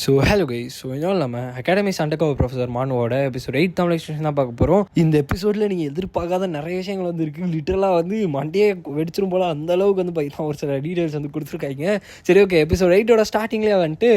Hello guys. இன்னும் இல்லாமல் academy சண்டக்கோவர் ப்ரொஃபஸர் மானுவோட எபிசோட் 8 தமிழ் எக்ஸ்டென்ஷன் தான் பார்க்க போகிறோம். இந்த எபிசோடில் நீங்கள் எதிர்பார்க்காத நிறைய விஷயங்கள் வந்து இருக்குது. லிட்டரலாக வந்து மண்டே வெடிச்சிரும் போல் அந்த அளவுக்கு வந்து பார்த்தீங்கன்னா ஒரு சில டீட்டெயில்ஸ் வந்து கொடுத்துருக்காங்க. சரி, ஓகே. எபிசோட் 8ஓட ஸ்டார்டிங்லேயே வந்துட்டு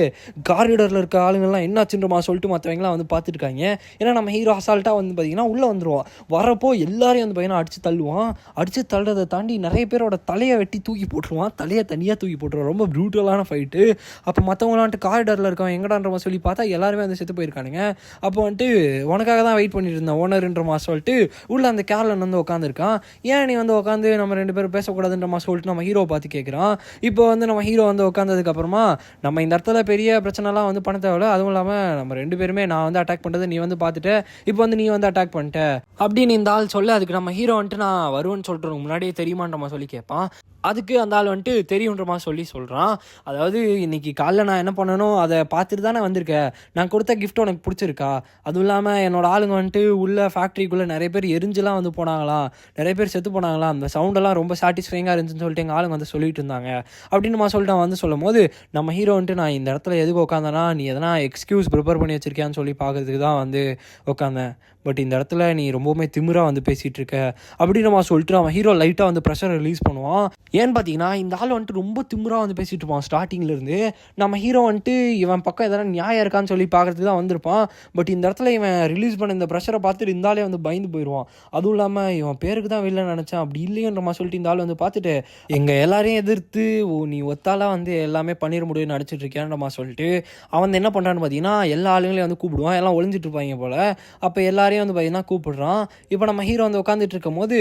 காரிடரில் இருக்க ஆளுங்கள்லாம் என்னாச்சுன்றமா சொல்லிட்டு மற்றவங்களாம் வந்து பார்த்துருக்காங்க. ஏன்னா நம்ம ஹீரோ அசால்ட்டாக வந்து பார்த்தீங்கன்னா உள்ளே வந்துடுவான். வரப்போ எல்லாரையும் வந்து பார்த்தீங்கன்னா அடித்து தள்ளுவான். அடித்து தள்ளுறதை தாண்டி நிறைய பேரோட தலையை வெட்டி தூக்கி போட்டுருவான். தலையை தனியாக தூக்கி போட்டுருவான். ரொம்ப ப்ரூட்டலான ஃபைட்டு. அப்போ மற்றவங்களாம் வந்துட்டு காரிடரில் இருக்க எங்கடான்ற சொல்லி பார்த்தா எல்லாருமே வந்து செத்து போயிருக்கானுங்க. அப்போ வந்துட்டு உனக்காக தான் வெயிட் பண்ணிட்டு இருந்தேன் ஓனர்ன்றமா சொல்லிட்டு உள்ள அந்த கேரளன் வந்து உட்காந்துருக்கான். ஏன் நீ வந்து உட்காந்து நம்ம ரெண்டு பேரும் பேசக்கூடாதுன்றமா சொல்லிட்டு நம்ம ஹீரோ பார்த்து கேட்குறான். இப்போ வந்து நம்ம ஹீரோ வந்து உட்காந்ததுக்கு அப்புறமா நம்ம இந்த இடத்துல பெரிய பிரச்சனைலாம் வந்து பண்ண தேவையில்ல. அதுவும் இல்லாமல் நம்ம ரெண்டு பேருமே நான் வந்து அட்டாக் பண்ணுறது நீ வந்து பார்த்துட்டு இப்போ வந்து நீ வந்து அட்டாக் பண்ணிட்ட அப்படின்னு இந்த ஆள் சொல்ல, அதுக்கு நம்ம ஹீரோ வந்துட்டு நான் வருவேன்னு சொல்லிட்டு முன்னாடியே தெரியுமான்ற சொல்லி கேட்பான். அதுக்கு அந்த ஆள் வந்துட்டு தெரியுன்ற மாதிரி சொல்கிறான். அதாவது இன்னைக்கு காலைல நான் என்ன பண்ணணும் அதை பார்த்துட்டு தானே வந்திருக்கேன். நான் கொடுத்த கிஃப்ட் உனக்கு பிடிச்சிருக்கா? அதுவும் இல்லாமல் என்னோட ஆளுங்க வந்துட்டு உள்ள ஃபேக்ட்ரிக்குள்ளே நிறைய பேர் எரிஞ்சுலாம் வந்து போனாங்களாம், நிறைய பேர் செத்து போனாங்களாம். அந்த சவுண்டெல்லாம் ரொம்ப சாட்டிஸ்ஃபைங்காக இருந்துச்சுன்னு சொல்லிட்டு எங்கள் ஆளுங்க வந்து சொல்லிட்டு இருந்தாங்க அப்படின்னு சொல்லிட்டு அவன் வந்து சொல்லும் போது நம்ம ஹீரோ வந்துட்டு நான் இந்த இடத்துல எதுக்கு உட்காந்தேன்னா நீ எதனா எக்ஸ்கியூஸ் ப்ரிப்பேர் பண்ணி வச்சிருக்கியான்னு சொல்லி பார்க்கறதுக்கு தான் வந்து உட்காந்தேன். பட் இந்த இடத்துல நீ ரொம்பவுமே திமிராக வந்து பேசிகிட்டு இருக்க அப்படின்னு நம்ம சொல்லிட்டு அவன் ஹீரோ லைட்டாக வந்து ப்ரெஷர் ரிலீஸ் பண்ணுவான். ஏன்னு பார்த்தீங்கன்னா இந்த ஆள் வந்துட்டு ரொம்ப திமிராக வந்து பேசிகிட்டு இருப்பான் ஸ்டார்டிங்லேருந்து. நம்ம ஹீரோ வந்துட்டு இவன் பக்கம் எதனா நியாயம் இருக்கான்னு சொல்லி பார்க்குறதுக்கு தான் வந்திருப்பான். பட் இந்த இடத்துல இவன் ரிலீஸ் பண்ண இந்த ப்ரெஷரை பார்த்துட்டு இந்த ஆளே வந்து பயந்து போயிடுவான். அதுவும் இல்லாமல் இவன் பேருக்கு தான் வெளில நினச்சான், அப்படி இல்லையன்ற மாதிரி சொல்லிட்டு இந்த ஆள் வந்து பார்த்துட்டு எங்கள் எல்லாரையும் எதிர்த்து நீ ஒத்தாலாம் வந்து எல்லாமே பண்ணிட முடியும்னு நினச்சிட்டு இருக்கியான்ற மாதிரி சொல்லிட்டு அவன் என்ன பண்ணுறான்னு பார்த்தீங்கன்னா எல்லா ஆளுங்களையும் வந்து கூப்பிடுவான். எல்லாம் ஒளிஞ்சிட்டு இருப்பாங்க போல். அப்போ எல்லாரையும் வந்து பார்த்தீங்கன்னா கூப்பிடுறான். இப்போ நம்ம ஹீரோ வந்து உட்காந்துட்டு இருக்கும் போது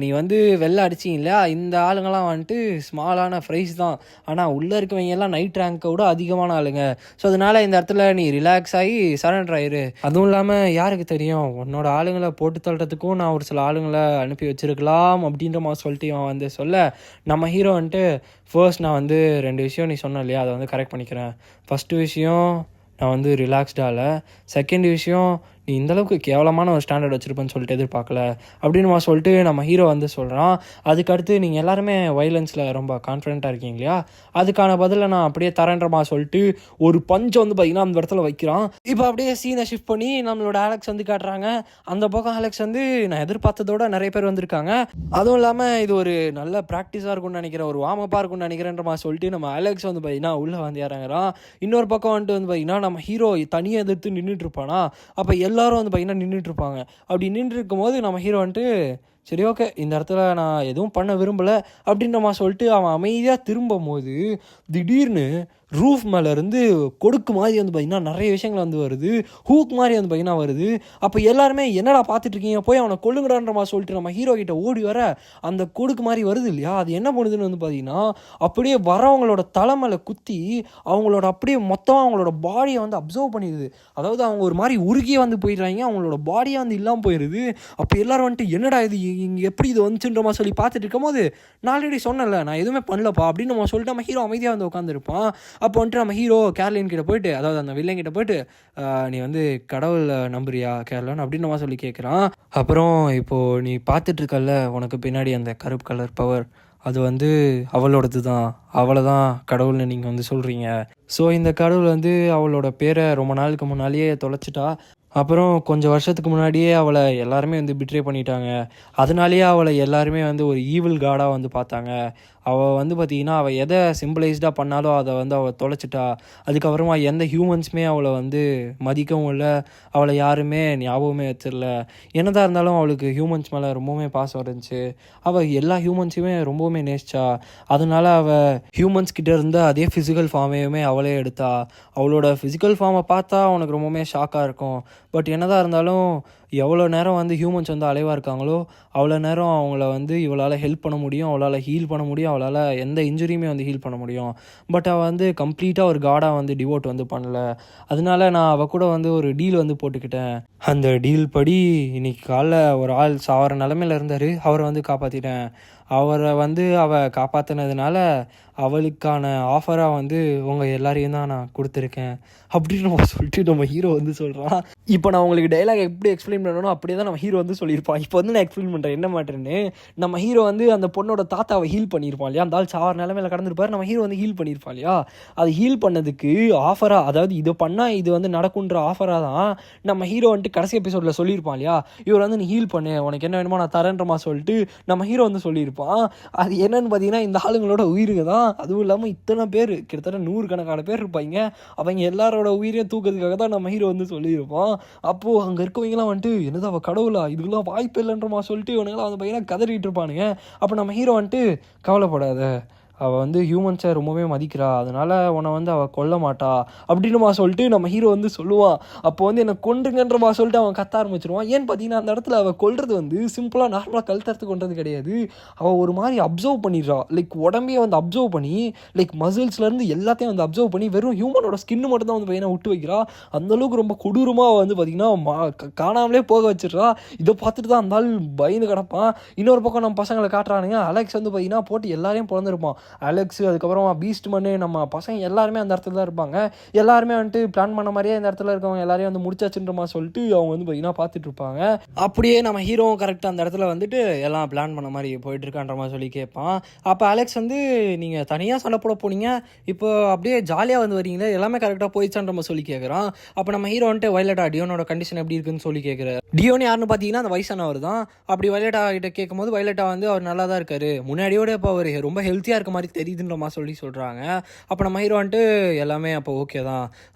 நீ வந்து வெளில அடிச்சிங்க இல்லையா, இந்த ஆளுங்கெல்லாம் வந்துட்டு ஸ்மாலான ஃப்ரைஸ் தான், ஆனால் உள்ளே இருக்கவங்க எல்லாம் நைட் ரேங்கை விட அதிகமான ஆளுங்க. ஸோ அதனால் இந்த இடத்துல நீ ரிலாக்ஸ் ஆகி சரண்டர் ஆயிரு. அதுவும் இல்லாமல் யாருக்கு தெரியும் உன்னோட ஆளுங்களை போட்டு தள்ளுறதுக்கும் நான் ஒரு சில ஆளுங்களை அனுப்பி வச்சிருக்கலாம் அப்படின்ற மாதிரி சொல்லிட்டு அவன் வந்து சொல்ல, நம்ம ஹீரோ வந்துட்டு ஃபர்ஸ்ட் நான் வந்து 2 விஷயம் நீ சொன்ன இல்லையா அதை வந்து கரெக்ட் பண்ணிக்கிறேன். ஃபஸ்ட்டு விஷயம் நான் வந்து ரிலாக்ஸ்டாக இல்லை. செகண்ட் விஷயம் நீ இந்தளவுக்கு கேவலமான ஒரு ஸ்டாண்டர்ட் வச்சுருப்பேன்னு சொல்லிட்டு எதிர்பார்க்கல அப்படின்னு சொல்லிட்டு நம்ம ஹீரோ வந்து சொல்கிறான். அதுக்கடுத்து நீங்கள் எல்லாருமே வைலன்ஸில் ரொம்ப கான்ஃபிடென்ட்டாக இருக்கீங்க இல்லையா, அதுக்கான பதிலை நான் அப்படியே தரேன்றமா சொல்லிட்டு ஒரு பஞ்சை வந்து பார்த்திங்கன்னா அந்த இடத்துல வைக்கிறான். இப்போ அப்படியே சீனை ஷிஃப்ட் பண்ணி நம்மளோட அலெக்ஸ் வந்து காட்டுறாங்க. அந்த பக்கம் அலெக்ஸ் வந்து நான் எதிர்பார்த்ததோட நிறைய பேர் வந்திருக்காங்க. அதுவும் இல்லாமல் இது ஒரு நல்ல ப்ராக்டிஸாக இருக்கும்னு நினைக்கிறேன், ஒரு வார்மப்பாக இருக்கும்னு நினைக்கிறேன்றமா சொல்லிட்டு நம்ம அலெக்ஸ் வந்து பார்த்திங்கன்னா உள்ளே வந்து இறங்குறான். இன்னொரு பக்கம் வந்துட்டு வந்து பார்த்திங்கன்னா நம்ம ஹீரோ தனியாக எதிர்த்து நின்றுட்டு இருப்பானா. அப்போ எல்லாரும் வந்து பார்த்திங்கன்னா நின்றுட்டுருப்பாங்க. அப்படி நின்று இருக்கும்போது நம்ம ஹீரோ வந்துட்டு சரி ஓகே இந்த இடத்துல நான் எதுவும் பண்ண விரும்பலை அப்படின்ற மாதிரி சொல்லிட்டு அவன் அமைதியாக திரும்பும் போது திடீர்னு ரூஃப் மேலேருந்து கொடுக்கு மாதிரி வந்து பார்த்திங்கன்னா நிறைய விஷயங்கள் வந்து வருது. ஹூக் மாதிரி வந்து பார்த்திங்கன்னா வருது. அப்போ எல்லாருமே என்னடா பார்த்துட்ருக்கீங்க, போய் அவனை கொள்ளுங்கடான்ற மாதிரி சொல்லிட்டு நம்ம ஹீரோ கிட்ட ஓடி வர அந்த கொடுக்கு மாதிரி வருது இல்லையா, அது என்ன பண்ணுதுன்னு வந்து பார்த்திங்கன்னா அப்படியே வரவங்களோட தலை மேலே குத்தி அவங்களோட அப்படியே மொத்தமாக அவங்களோட பாடியை வந்து அப்சர்வ் பண்ணிடுது. அதாவது அவங்க ஒரு மாதிரி உருகியே வந்து போயிடுறாங்க, அவங்களோட பாடியை வந்து இல்லாமல் போயிடுது. அப்போ எல்லோரும் வந்துட்டு என்னடா இது இங்கே எப்படி இது வந்துச்சுன்ற மாதிரி சொல்லி பார்த்துட்டு இருக்கும் போது நான் ஆல்ரெடி சொன்னேன்ல நான் எதுவுமே பண்ணலப்பா அப்படின்னு நம்ம சொல்லிட்டு நம்ம ஹீரோ அமைதியாக வந்து உட்காந்துருப்பான். அப்போ வந்துட்டு நம்ம ஹீரோ கேர்லின் கிட்ட போயிட்டு, அதாவது அந்த வில்லன் கிட்ட போயிட்டு நீ வந்து கடவுளை நம்புறியா கேர்லன் அப்படின்னு நம்ம சொல்லி கேட்குறான். அப்புறம் இப்போது நீ பார்த்துட்ருக்கல்ல உனக்கு பின்னாடி அந்த கருப்பு கலர் பவர், அது வந்து அவளோடது தான், அவளை தான் கடவுள்னு நீங்கள் வந்து சொல்கிறீங்க. ஸோ இந்த கடவுள் வந்து அவளோட பேரை ரொம்ப நாளுக்கு முன்னாலேயே தொலைச்சிட்டா. அப்புறம் கொஞ்சம் வருஷத்துக்கு முன்னாடியே அவளை எல்லாருமே வந்து பிட்ரே பண்ணிட்டாங்க. அதனாலேயே அவளை எல்லாருமே வந்து ஒரு ஈவில் காடாக வந்து பார்த்தாங்க. அவள் வந்து பார்த்திங்கன்னா அவள் எதை சிம்பிளைஸ்டாக பண்ணாலும் அதை வந்து அவள் தொலைச்சிட்டா. அதுக்கப்புறமா எந்த ஹியூமன்ஸுமே அவளை வந்து மதிக்கவும் இல்லை, அவளை யாருமே ஞாபகமே வச்சிடல. என்னதான் இருந்தாலும் அவளுக்கு ஹியூமன்ஸ் மேலே ரொம்பவுமே பாசம் இருந்துச்சு. அவள் எல்லா ஹியூமன்ஸையுமே ரொம்பவுமே நேசிச்சா. அதனால அவள் ஹியூமன்ஸ் கிட்டே இருந்த அதே ஃபிசிக்கல் ஃபார்மையுமே அவளே எடுத்தா. அவளோட ஃபிசிக்கல் ஃபார்மை பார்த்தா அவனுக்கு ரொம்பவுமே ஷாக்காக இருக்கும். பட் என்னதான் இருந்தாலும் எவ்வளோ நேரம் வந்து ஹியூமன்ஸ் வந்து அலைவாக இருக்காங்களோ அவ்வளோ நேரம் அவங்கள வந்து இவளால் ஹெல்ப் பண்ண முடியும், அவளால் ஹீல் பண்ண முடியும், அவளால் எந்த இன்ஜுரியுமே வந்து ஹீல் பண்ண முடியும். பட் அவள் வந்து கம்ப்ளீட்டாக ஒரு காடாக வந்து டிவோட் வந்து பண்ணலை. அதனால நான் அவள் கூட வந்து ஒரு டீல் வந்து போட்டுக்கிட்டேன். அந்த டீல் படி இன்னைக்கு காலைல ஒரு ஆள் சாவர நிலமையில இருந்தார், அவரை வந்து காப்பாற்றிட்டேன். அவரை வந்து அவள் காப்பாற்றினதுனால அவளுக்கான ஆஃபராக வந்து உங்கள் எல்லாரையும் தான் நான் கொடுத்துருக்கேன் அப்படின்னு நம்ம சொல்லிட்டு நம்ம ஹீரோ வந்து சொல்கிறான். இப்போ நான் உங்களுக்கு டைலாக் எப்படி எக்ஸ்பிளைன் பண்ணணும் அப்படியே தான் நம்ம ஹீரோ வந்து சொல்லியிருப்பான். இப்போ வந்து நான் எக்ஸ்பிளைன் பண்ணுறேன் என்ன மாட்டேன்னு. நம்ம ஹீரோ வந்து அந்த பொண்ணோட தாத்தாவை ஹீல் பண்ணியிருப்பான் இல்லையா, அந்த ஆள் சாவர நிலைமையில கடந்திருப்பார், நம்ம ஹீரோ வந்து ஹீல் பண்ணியிருப்பான் இல்லையா. அது ஹீல் பண்ணதுக்கு ஆஃபராக, அதாவது இது பண்ணால் இது வந்து நடக்குன்ற ஆஃபராக தான் நம்ம ஹீரோ வந்துட்டு கடைசி எபிசோடில் சொல்லியிருப்பான் இல்லையா. இவர் வந்து நீ ஹீல் பண்ணு, உனக்கு என்ன வேணுமோ நான் தரேன்றமா சொல்லிட்டு நம்ம ஹீரோ வந்து சொல்லியிருப்பான். அது என்னன்னு பார்த்தீங்கன்னா இந்த ஆளுங்களோட உயிருங்க தான். அதுவும் இல்லாமல் இத்தனை பேர், கிட்டத்தட்ட 100 கணக்கான பேர் இருப்பாங்க, அவங்க எல்லாரோட உயிரையும் தூக்கிறதுக்காக தான் நம்ம ஹீரோ வந்து சொல்லியிருப்பான். அப்போது அங்கே இருக்கவங்கலாம் வந்துட்டு என்னது அவள் கடவுளா, இதுக்கெல்லாம் வாய்ப்பு இல்லைன்றமா சொல்லிட்டு இவனுங்களாம் வந்து பையனா கதறிட்டு இருப்பானுங்க. அப்போ நம்ம ஹீரோ வந்துட்டு கவலைப்படாத, அவள் வந்து ஹியூமன்ஸை ரொம்பவே மதிக்கிறா, அதனால் உன்னை வந்து அவள் கொல்ல மாட்டா அப்படின்னுமா சொல்லிட்டு நம்ம ஹீரோ வந்து சொல்லுவான். அப்போ வந்து என்னை கொன்றுங்கன்றமா சொல்லிட்டு அவன் கத்த ஆரம்பிச்சிருவான். ஏன்னு பார்த்தீங்கன்னா அந்த இடத்துல அவள் கொல்றது வந்து சிம்பிளாக நார்மலாக கழுத்தறுத்து கொண்டது கிடையாது. அவள் ஒரு மாதிரி அப்சர்வ் பண்ணிடுறா, லைக் உடம்பையே வந்து அப்சர்வ் பண்ணி, லைக் மசில்ஸ்லேருந்து எல்லாத்தையும் வந்து அப்சர்வ் பண்ணி வெறும் ஹியூமனோட ஸ்கின்னு மட்டும் தான் வந்து பையனை விட்டு வைக்கிறா. அந்தளவுக்கு ரொம்ப கொடூரமாக வந்து பார்த்திங்கன்னா காணாமலே போக வச்சிடுறா. இதை பார்த்துட்டு தான் அந்த ஆள் பயந்து கிடப்பான். இன்னொரு பக்கம் நம்ம பசங்களை காட்டுறானுங்க. அலெக்ஸ் வந்து பார்த்திங்கன்னா போட்டு எல்லாரையும் பிறந்திருப்பான். அலெக்ஸ், அதுக்கப்புறம் பீஸ்ட் மண்ணு, நம்ம பசங்க எல்லாருமே அந்த இடத்துல தான் இருப்பாங்க. எல்லாருமே வந்துட்டு பிளான் பண்ண மாதிரியே இந்த இடத்துல இருக்கவங்க எல்லாரையும் வந்து முடிச்சாச்சுன்றமா சொல்லிட்டு அவங்க வந்து பார்த்தீங்கன்னா பார்த்துட்டு இருப்பாங்க. அப்படியே நம்ம ஹீரோவும் கரெக்டாக அந்த இடத்துல வந்துட்டு எல்லாம் பிளான் பண்ண மாதிரி போயிட்டு இருக்கான்ற மாதிரி சொல்லி கேட்பான். அப்போ அலெக்ஸ் வந்து நீங்கள் தனியாக சண்டை போட போனீங்க, இப்போ அப்படியே ஜாலியாக வந்து வரீங்களே, எல்லாமே கரெக்டாக போயிடுச்சான்ற மாதிரி சொல்லி கேட்குறான். அப்போ நம்ம ஹீரோ வந்துட்டு வயலட்டா டியோனோட கண்டிஷன் எப்படி இருக்குன்னு சொல்லி கேட்குறாரு. டியோன் யாருன்னு பார்த்தீங்கன்னா அந்த வயசானவர் தான். அப்படி வயலட்டா கிட்ட கேட்கும்போது வயலட்டா வந்து அவர் நல்லா தான் இருக்காரு, முன்னாடியோட இப்போ அவர் ரொம்ப ஹெல்த்தியாக இருக்க மாதிரி தெரியுதுன்ற மாதிரி சொல்லி சொல்கிறாங்க. அப்போ நம்ம ஹீரோ வந்துட்டு எல்லாமே அப்போ ஓகே தான்,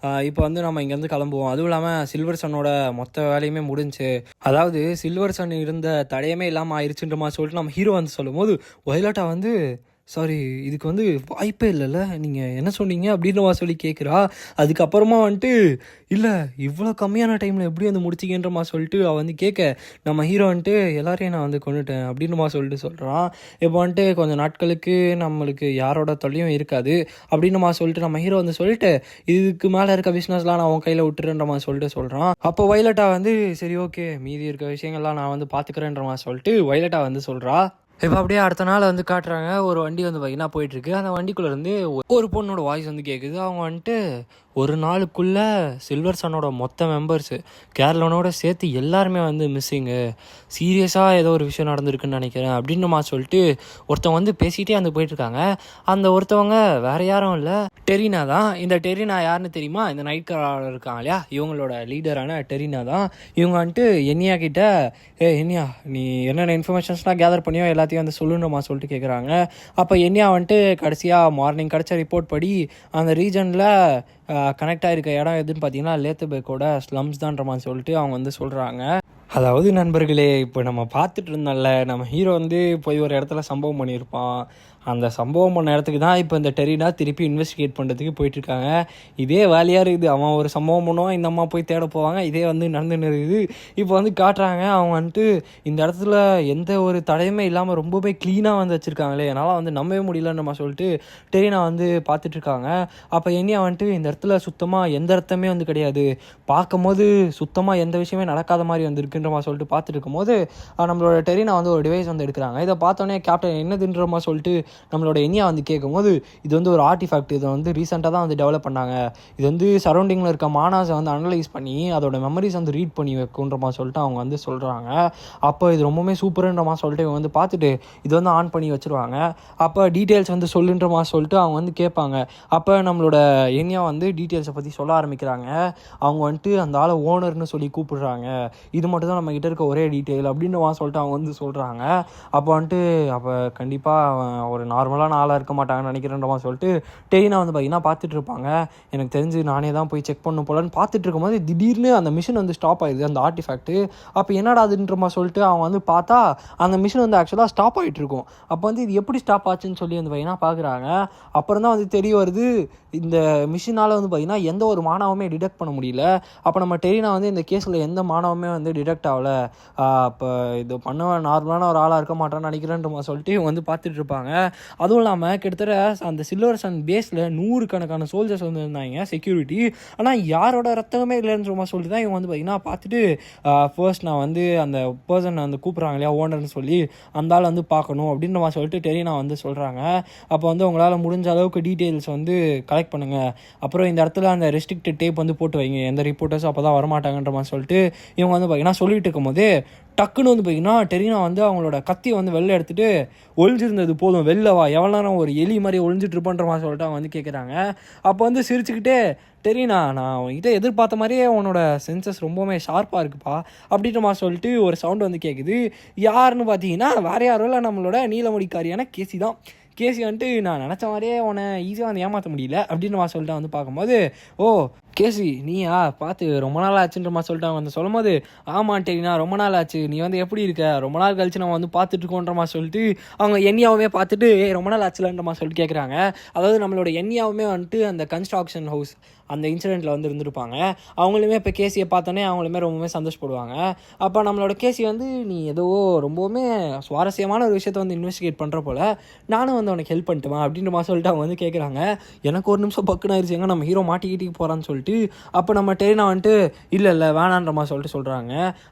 இப்போ வந்து நம்ம இங்கேருந்து கிளம்புவோம், அதுவும் இல்லாமல் சில்வர் சன்னோட மொத்த வேலையுமே முடிஞ்சு, அதாவது சில்வர் சன் இருந்த தடையமே இல்லாமல் ஆயிடுச்சுன்ற மாதிரி சொல்லிட்டு நம்ம ஹீரோ வந்து சொல்லும் போது வயலட்டா வந்து சாரி, இதுக்கு வந்து வாய்ப்பே இல்லைல்ல, நீங்கள் என்ன சொன்னீங்க அப்படின்ற சொல்லி கேட்குறா. அதுக்கப்புறமா வந்துட்டு இல்லை இவ்வளோ கம்மியான டைமில் எப்படி வந்து முடிச்சிங்கன்றமா சொல்லிட்டு அவள் வந்து கேட்க, நம்ம ஹீரோ வந்துட்டு எல்லாரையும் நான் வந்து கொண்டுட்டேன் அப்படின்னுமா சொல்லிட்டு சொல்கிறான். இப்போ வந்துட்டு கொஞ்சம் நாட்களுக்கு நம்மளுக்கு யாரோட தொல்லையும் இருக்காது அப்படின்னுமா சொல்லிட்டு நம்ம ஹீரோ வந்து சொல்லிட்டு இதுக்கு மேலே இருக்க பிஸ்னஸ்லாம் நான் அவன் கையில் விட்டுறேன்ற மாதிரி சொல்லிட்டு சொல்கிறான். அப்போ வயலட்டா வந்து சரி ஓகே, மீதி இருக்க விஷயங்கள்லாம் நான் வந்து பார்த்துக்கிறேன்ற மாதிரி சொல்லிட்டு வயலட்டா வந்து சொல்கிறா. இப்போ அப்படியே அடுத்த நாள் வந்து காட்டுறாங்க, ஒரு வண்டி வந்து பார்த்தீங்கன்னா போயிட்டுருக்கு. அந்த வண்டிக்குள்ளேருந்து ஒரு பொண்ணோட வாய்ஸ் வந்து கேட்குது. அவங்க வந்துட்டு ஒரு நாளுக்குள்ளே சில்வர் சன்னோட மொத்த மெம்பர்ஸு கேரளனோட சேர்த்து எல்லாருமே வந்து மிஸ்ஸிங்கு, சீரியஸாக ஏதோ ஒரு விஷயம் நடந்திருக்குன்னு நினைக்கிறேன் அப்படின்னு மாதிரி சொல்லிட்டு ஒருத்தவங்க வந்து பேசிகிட்டே வந்து போயிட்டுருக்காங்க. அந்த ஒருத்தவங்க வேறு யாரும் இல்லை, டெரினா தான். இந்த டெரினா யாருன்னு தெரியுமா, இந்த நைட் காலர் இருக்காங்க இல்லையா, இவங்களோட லீடரான டெரினா தான். இவங்க வந்துட்டு என்யா கிட்ட என்யா நீ என்னென்ன இன்ஃபர்மேஷன்ஸ்லாம் கேதர் பண்ணியோ எல்லாத்தையும் வந்து சொல்லுன்றமா சொல்லிட்டு கேட்குறாங்க. அப்போ என்யா வந்துட்டு கடைசியாக மார்னிங் கிடச்ச ரிப்போர்ட் படி அந்த ரீஜனில் கனெக்ட் ஆகிருக்க இடம் எதுன்னு பார்த்தீங்கன்னா லேத்தபேக்கோட ஸ்லம்ஸ் தான்ற மாதிரி சொல்லிட்டு அவங்க வந்து சொல்கிறாங்க. அதாவது நண்பர்களே, இப்போ நம்ம பார்த்துட்டு இருந்தோம்ல, நம்ம ஹீரோ வந்து போய் ஒரு இடத்துல சம்பவம் பண்ணியிருப்பான். அந்த சம்பவம் பண்ண இடத்துக்கு தான் இப்போ இந்த டெரினா திருப்பி இன்வெஸ்டிகேட் பண்ணுறதுக்கு போயிட்டுருக்காங்க. இதே வேலையாக இருக்குது, அவன் ஒரு சம்பவம் பண்ணுவான், இந்த அம்மா போய் தேட போவாங்க, இதே வந்து நடந்துன்னு இருக்குது. இப்போ வந்து காட்டுறாங்க அவங்க வந்துட்டு இந்த இடத்துல எந்த ஒரு தடையுமே இல்லாமல் ரொம்பவே க்ளீனாக வந்து வச்சுருக்காங்களே, என்னால் வந்து நம்பவே முடியலன்னு நம்ம சொல்லிட்டு டெரினா வந்து பார்த்துட்ருக்காங்க. அப்போ என்னையா வந்துட்டு இந்த இடத்துல சுத்தமாக எந்த இடத்துமே வந்து கிடையாது, பார்க்கும்போது சுத்தமாக எந்த விஷயமே நடக்காத மாதிரி வந்து இருக்குன்ற மாதிரி சொல்லிட்டு பார்த்துட்டு இருக்கும்போது நம்மளோட டெரினா வந்து ஒரு டிவைஸ் வந்து எடுக்கிறாங்க. இதை பார்த்தோன்னே கேப்டன் என்னதுன்ற மாதிரி சொல்லிட்டு நம்மளோட என்யா வந்து கேட்கும்போது இது வந்து ஒரு ஆர்டிஃபேக்ட், இதை வந்து ரீசெண்டாக தான் வந்து டெவலப் பண்ணாங்க, இது வந்து சரௌண்டிங்கில் இருக்க மானாஸை வந்து அனலைஸ் பண்ணி அதோட மெமரிஸ் வந்து ரீட் பண்ணி வைக்குன்ற மாதிரி சொல்லிட்டு அவங்க வந்து சொல்கிறாங்க. அப்போ இது ரொம்பவுமே சூப்பருன்ற மாதிரி சொல்லிட்டு இவங்க வந்து பார்த்துட்டு இது வந்து ஆன் பண்ணி வச்சுருவாங்க. அப்போ டீட்டெயில்ஸ் வந்து சொல்லுன்ற மாதிரி சொல்லிட்டு அவங்க வந்து கேட்பாங்க. அப்போ நம்மளோட என்யா வந்து டீட்டெயில்ஸை பற்றி சொல்ல ஆரம்பிக்கிறாங்க. அவங்க வந்துட்டு அந்த ஆளை ஓனர்னு சொல்லி கூப்பிடுறாங்க, இது மட்டும் தான் நம்மக்கிட்ட இருக்க ஒரே டீட்டெயில் அப்படின்னு சொல்லிட்டு அவங்க வந்து சொல்கிறாங்க. அப்போ வந்துட்டு அப்போ கண்டிப்பாக ஒரு நார்மலான ஆளாக இருக்க மாட்டாங்கன்னு நினைக்கிறேன்ற மாதிரி சொல்லிட்டு டெரினா வந்து பார்த்தீங்கன்னா பார்த்துட்டு இருப்பாங்க. எனக்கு தெரிஞ்சு நானே தான் போய் செக் பண்ண போலன்னு பார்த்துட்டு இருக்கும்போது திடீர்னு அந்த மிஷின் வந்து ஸ்டாப் ஆயிடுது, அந்த ஆர்டிஃபேக்ட். அப்போ என்னடா அதுன்ற மாதிரி சொல்லிட்டு அவங்க வந்து பார்த்தா அந்த மிஷின் வந்து ஆக்சுவலாக ஸ்டாப் ஆகிட்டு இருக்கும். அப்போ வந்து இது எப்படி ஸ்டாப் ஆச்சுன்னு சொல்லி வந்து பார்த்தீங்கன்னா பார்க்குறாங்க. அப்புறம் தான் வந்து தெரிய வருது இந்த மிஷினால் வந்து பார்த்திங்கன்னா எந்த ஒரு மாணவமே டிடெக்ட் பண்ண முடியல. அப்போ நம்ம டெரினா வந்து இந்த கேஸில் எந்த மாணவமே வந்து டிடெக்ட் ஆகலை. அப்போ இது பண்ண நார்மலான ஒரு ஆளாக இருக்க மாட்டான்னு நினைக்கிறேன்ற மாதிரி சொல்லிட்டு இவங்க வந்து பார்த்துட்டு இருப்பாங்க. அதுவும் இல்லாமல் கிட்டத்தட்ட அந்த சில்வர் சன் பேஸில் 100 கணக்கான சோல்ஜர்ஸ் வந்து இருந்தாங்க செக்யூரிட்டி. ஆனால் யாரோட ரத்தமே இல்லைன்ற மாதிரி சொல்லிட்டு தான் இவங்க வந்து பார்த்திங்கன்னா பார்த்துட்டு ஃபர்ஸ்ட் நான் வந்து அந்த பர்சன் வந்து கூப்பிட்றாங்க இல்லையா ஓனர்னு சொல்லி அந்த ஆள் வந்து பார்க்கணும் அப்படின்ற மாதிரி சொல்லிட்டு டெரினா வந்து சொல்கிறாங்க. அப்போ வந்து உங்களால் முடிஞ்ச அளவுக்கு டீட்டெயில்ஸ் வந்து கலெக்ட் பண்ணுங்கள், அப்புறம் இந்த இடத்துல அந்த ரெஸ்ட்ரிக்டட் டேப் வந்து போட்டு வைங்க, எந்த ரிப்போர்ட்டர்ஸும் அப்போ தான் வரமாட்டாங்கன்ற மாதிரி சொல்லிட்டு இவங்க வந்து பார்த்திங்கன்னா சொல்லிட்டு இருக்கும்போது டக்குன்னு வந்து பார்த்திங்கன்னா டெரினா வந்து அவங்களோட கத்தியை வந்து வெளில எடுத்துகிட்டு ஒளிஞ்சிருந்தது போதும், வெளில வா, எவ்வளோ நேரம் ஒரு எலி மாதிரி ஒளிஞ்சிட்டு இருப்போன்ற மாதிரி சொல்லிட்டு அவங்க வந்து கேட்குறாங்க. அப்போ வந்து சிரிச்சுக்கிட்டே டெரினா நான் அவங்ககிட்ட எதிர்பார்த்த மாதிரியே உன்னோட சென்சஸ் ரொம்பவுமே ஷார்ப்பாக இருக்குப்பா அப்படின்ற மாதிரி சொல்லிட்டு ஒரு சவுண்டு வந்து கேட்குது. யாருன்னு பார்த்தீங்கன்னா வேறு யாரும் இல்லை, நம்மளோட நீலமுடிக்காரியான கேசி தான். கேசி வந்துட்டு நான் நினச்ச மாதிரியே உன்னை ஈஸியாக வந்து ஏமாற்ற முடியல அப்படின்னு மாதிரி சொல்லிட்டு வந்து பார்க்கும்போது ஓ கேசி நீயா பார்த்து ரொம்ப நாள் ஆச்சுன்ற மாதிரி சொல்லிட்டு அவங்க வந்து சொல்லும் போது ஆமாம் டெரினா ரொம்ப நாள் ஆச்சு, நீ வந்து எப்படி இருக்க, ரொம்ப நாள் கழிச்சு நம்ம வந்து பார்த்துட்ருக்கோன்ற மாதிரி சொல்லிட்டு அவங்க எண்ணியாவுமே பார்த்துட்டு ரொம்ப நாள் ஆச்சுலன்ற மாதிரி சொல்லிட்டு கேட்குறாங்க. அதாவது நம்மளோட எண்ணியாவுமே வந்துட்டு அந்த கன்ஸ்ட்ரக்ஷன் ஹவுஸ் அந்த இன்சிடெண்ட்டில் வந்து இருந்திருப்பாங்க. அவங்களுமே இப்போ கேசியை பார்த்தோன்னே அவங்களுமே ரொம்பவுமே சந்தோஷப்படுவாங்க. அப்போ நம்மளோட கேசி வந்து நீ ஏதோ ரொம்பவுமே சுவாரஸ்யமான ஒரு விஷயத்தை வந்து இன்வெஸ்டிகேட் பண்ணுற போல், நானும் வந்து உனக்கு ஹெல்ப் பண்ணிட்டுமா அப்படின்ற மாதிரி சொல்லிட்டு அவங்க வந்து கேட்குறாங்க. எனக்கு ஒரு நிமிஷம் பக்குன்னு ஆயிடுச்சு, எங்க நம்ம ஹீரோ மாட்டிக்கிட்டு போகிறான்னு சொல்லிட்டு. அப்போ நம்ம டெரினா வந்துட்டு இல்லை வேணான்ற மாதிரி சொல்லிட்டு சொல்கிறாங்க.